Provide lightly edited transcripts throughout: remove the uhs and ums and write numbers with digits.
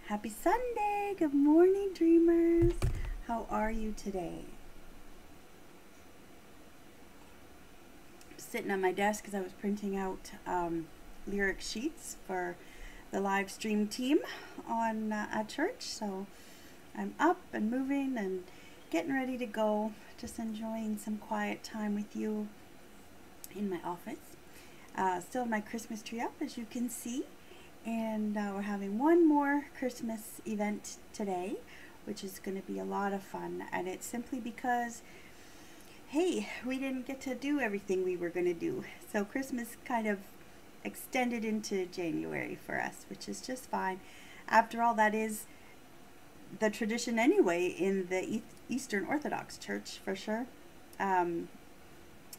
Happy Sunday! Good morning, dreamers. How are you today? I'm sitting at my desk because I was printing out lyric sheets for the live stream team on at church. So I'm up and moving and getting ready to go. Just enjoying some quiet time with you in my office. Still my Christmas tree up, as you can see. And we're having one more Christmas event today, which is going to be a lot of fun. And it's simply because, hey, we didn't get to do everything we were going to do. So Christmas kind of extended into January for us, which is just fine. After all, that is the tradition anyway in the Eastern Orthodox Church, for sure. And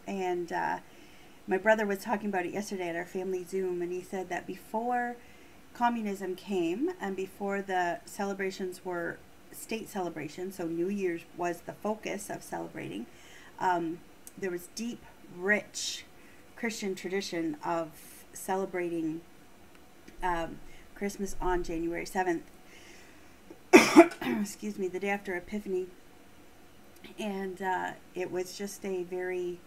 my brother was talking about it yesterday at our family Zoom, and he said that before communism came and before the celebrations were state celebrations, so New Year's was the focus of celebrating, there was deep, rich Christian tradition of celebrating Christmas on January 7th. Excuse me, the day after Epiphany. And it was just a very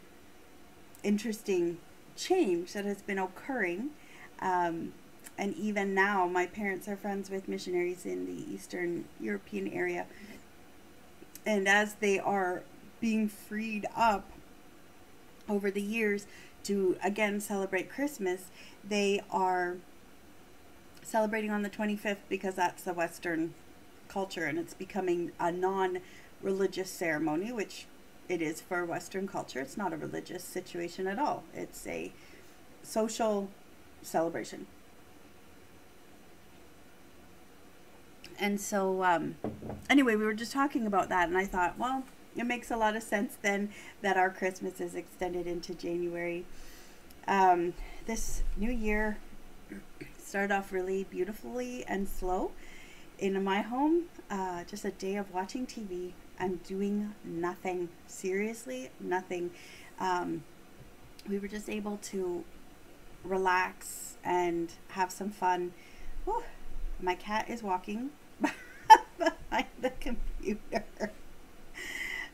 interesting change that has been occurring. And even now, my parents are friends with missionaries in the Eastern European area. And as they are being freed up over the years to again celebrate Christmas, they are celebrating on the 25th because that's the Western culture, and it's becoming a non-religious ceremony, which it is for Western culture. It's not a religious situation at all. It's a social celebration. And so, anyway, we were just talking about that, and I thought, well, it makes a lot of sense then that our Christmas is extended into January. This new year started off really beautifully and slow. In my home, just a day of watching TV and doing nothing. Seriously, nothing. We were just able to relax and have some fun. Whew. My cat is walking behind the computer.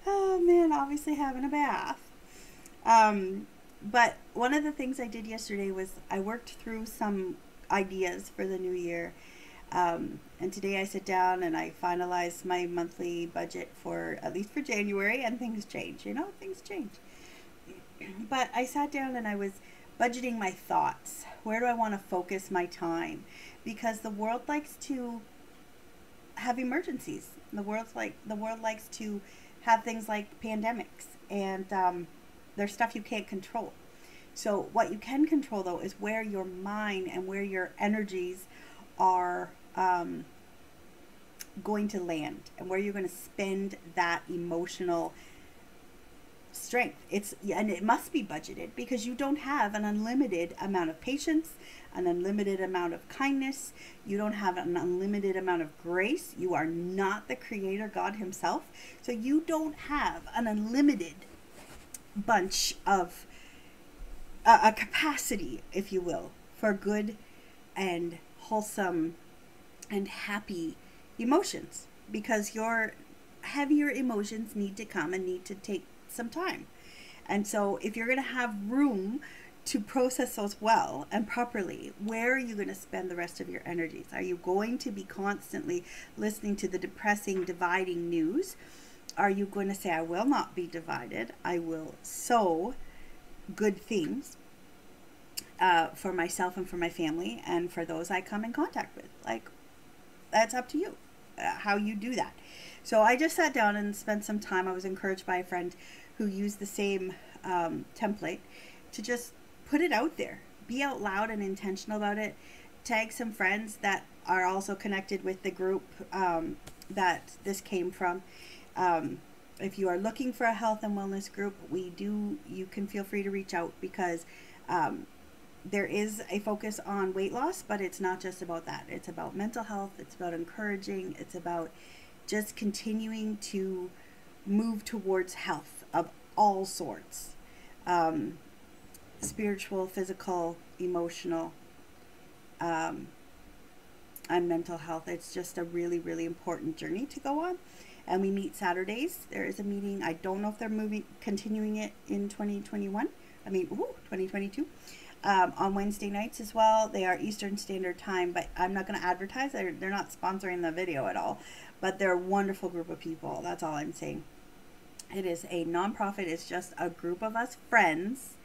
Oh man, obviously having a bath. But one of the things I did yesterday was I worked through some ideas for the new year. And today I sit down and I finalize my monthly budget for, at least for January, and things change, things change. But I sat down and I was budgeting my thoughts. Where do I want to focus my time? Because the world likes to have emergencies. The world likes to have things like pandemics, and there's stuff you can't control. So what you can control, though, is where your mind and where your energies are going to land, and where you're going to spend that emotional strength. And it must be budgeted, because you don't have an unlimited amount of patience, an unlimited amount of kindness. You don't have an unlimited amount of grace. You are not the creator God himself. So you don't have an unlimited bunch of a capacity, if you will, for good and wholesome and happy emotions, because your heavier emotions need to come and need to take some time. And so if you're going to have room to process those well and properly, where are you going to spend the rest of your energies? Are you going to be constantly listening to the depressing, dividing news? Are you going to say, I will not be divided, I will sow good things for myself and for my family and for those I come in contact with? Like, that's up to you, how you do that. So I just sat down and spent some time. I was encouraged by a friend who used the same template to just put it out there. Be out loud and intentional about it. Tag some friends that are also connected with the group that this came from. If you are looking for a health and wellness group, you can feel free to reach out, because there is a focus on weight loss, but it's not just about that. It's about mental health. It's about encouraging. It's about just continuing to move towards health of all sorts. Spiritual, physical, emotional, mental health. It's just a really, really important journey to go on. And we meet Saturdays. There is a meeting. I don't know if they're continuing it in 2022. On Wednesday nights as well. They are Eastern Standard Time, but I'm not going to advertise. They're not sponsoring the video at all. But they're a wonderful group of people. That's all I'm saying. It is a nonprofit. It's just a group of us friends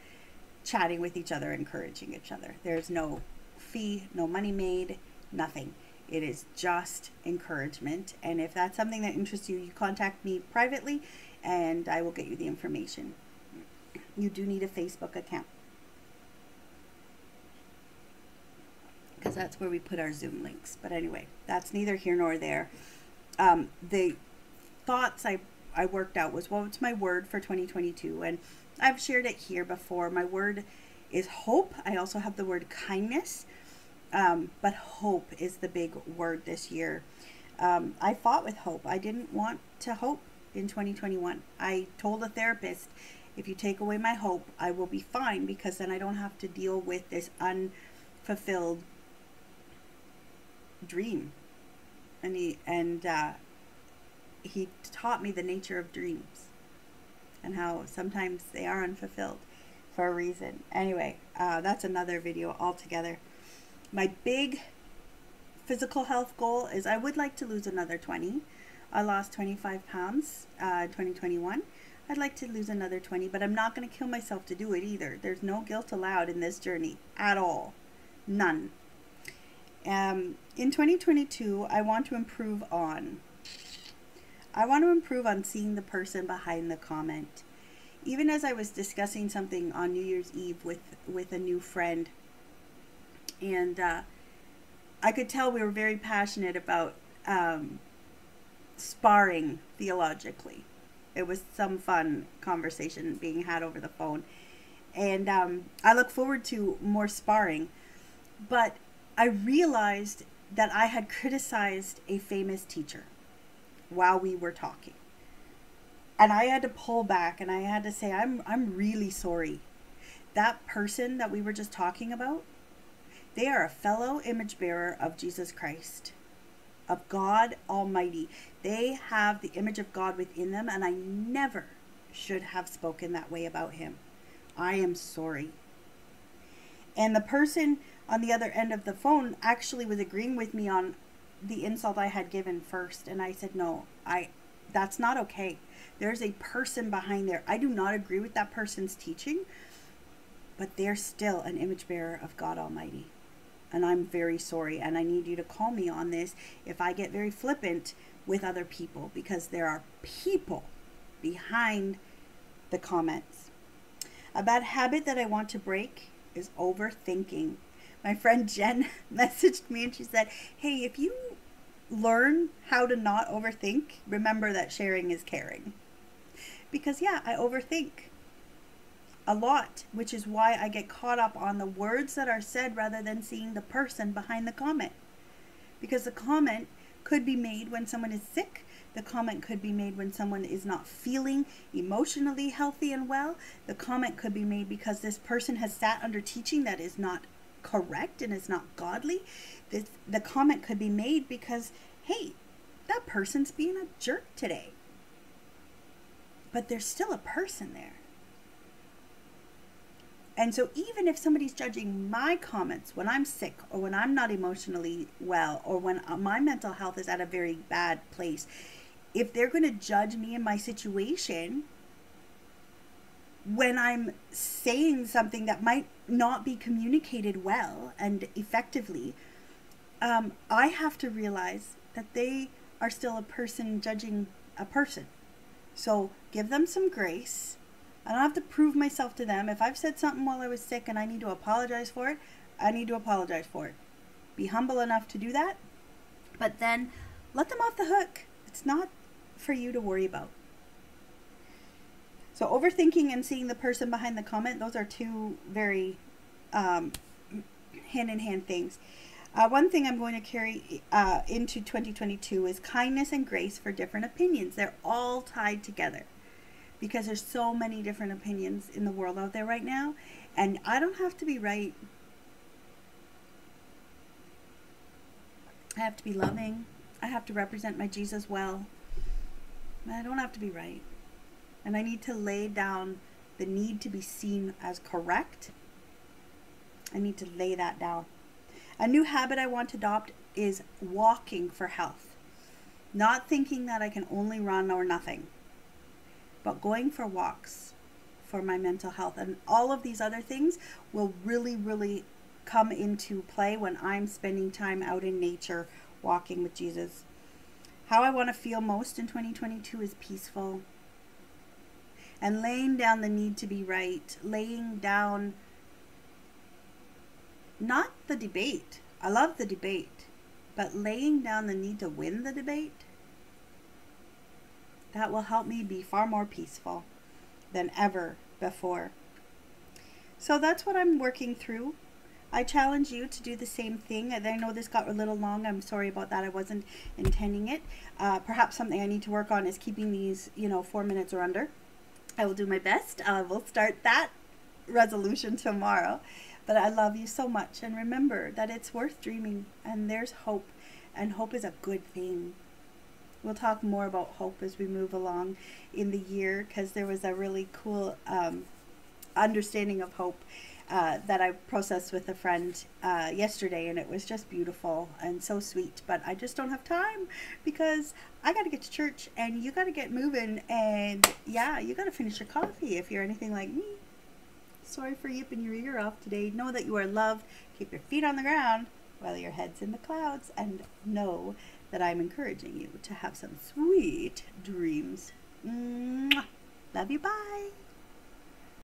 chatting with each other, encouraging each other. There's no fee, no money made, nothing. It is just encouragement. And if that's something that interests you, you contact me privately and I will get you the information. You do need a Facebook account, because that's where we put our Zoom links. But anyway, that's neither here nor there. The thoughts I worked out was, what's my word for 2022? And I've shared it here before. My word is hope. I also have the word kindness. But hope is the big word this year. I fought with hope. I didn't want to hope in 2021. I told a therapist, if you take away my hope, I will be fine, because then I don't have to deal with this unfulfilled dream. And he taught me the nature of dreams and how sometimes they are unfulfilled for a reason. Anyway, that's another video altogether. My big physical health goal is I would like to lose another 20. I lost 25 pounds in 2021. I'd like to lose another 20, but I'm not going to kill myself to do it either. There's no guilt allowed in this journey at all. None. In 2022, I want to improve on seeing the person behind the comment. Even as I was discussing something on New Year's Eve with a new friend, and I could tell we were very passionate about sparring theologically. It was some fun conversation being had over the phone. And I look forward to more sparring. But I realized that I had criticized a famous teacher while we were talking. And I had to pull back and I had to say, I'm really sorry. That person that we were just talking about, they are a fellow image bearer of Jesus Christ, of God Almighty. They have the image of God within them, and I never should have spoken that way about him. I am sorry. And the person on the other end of the phone actually was agreeing with me on the insult I had given first. And I said, no, that's not okay. There's a person behind there. I do not agree with that person's teaching, but they're still an image bearer of God Almighty. And I'm very sorry. And I need you to call me on this if I get very flippant with other people, because there are people behind the comments. A bad habit that I want to break is overthinking. My friend Jen messaged me and she said, hey, if you learn how to not overthink, remember that sharing is caring. Because yeah, I overthink a lot, which is why I get caught up on the words that are said rather than seeing the person behind the comment. Because the comment could be made when someone is sick. The comment could be made when someone is not feeling emotionally healthy and well. The comment could be made because this person has sat under teaching that is not correct and is not godly. The comment could be made because, hey, that person's being a jerk today. But there's still a person there. And so even if somebody's judging my comments when I'm sick or when I'm not emotionally well or when my mental health is at a very bad place, if they're going to judge me in my situation when I'm saying something that might not be communicated well and effectively, I have to realize that they are still a person judging a person. So give them some grace. I don't have to prove myself to them. If I've said something while I was sick and I need to apologize for it, I need to apologize for it. Be humble enough to do that, but then let them off the hook. It's not for you to worry about. So overthinking and seeing the person behind the comment, those are two very hand-in-hand things. One thing I'm going to carry into 2022 is kindness and grace for different opinions. They're all tied together because there's so many different opinions in the world out there right now, and I don't have to be right. I have to be loving. I have to represent my Jesus well. I don't have to be right. And I need to lay down the need to be seen as correct. I need to lay that down. A new habit I want to adopt is walking for health. Not thinking that I can only run or nothing, but going for walks for my mental health. And all of these other things will really, really come into play when I'm spending time out in nature, walking with Jesus. How I want to feel most in 2022 is peaceful. And laying down the need to be right. Laying down not the debate. I love the debate. But laying down the need to win the debate. That will help me be far more peaceful than ever before. So that's what I'm working through. I challenge you to do the same thing. I know this got a little long. I'm sorry about that. I wasn't intending it. Perhaps something I need to work on is keeping these, 4 minutes or under. I will do my best. We'll start that resolution tomorrow. But I love you so much. And remember that it's worth dreaming. And there's hope. And hope is a good thing. We'll talk more about hope as we move along in the year, because there was a really cool understanding of hope that I processed with a friend yesterday, and it was just beautiful and so sweet. But I just don't have time because I got to get to church and you got to get moving, and yeah, you got to finish your coffee if you're anything like me. Sorry for yipping your ear off today. Know that you are loved. Keep your feet on the ground while your head's in the clouds, and know that I'm encouraging you to have some sweet dreams. Mwah. Love you. Bye.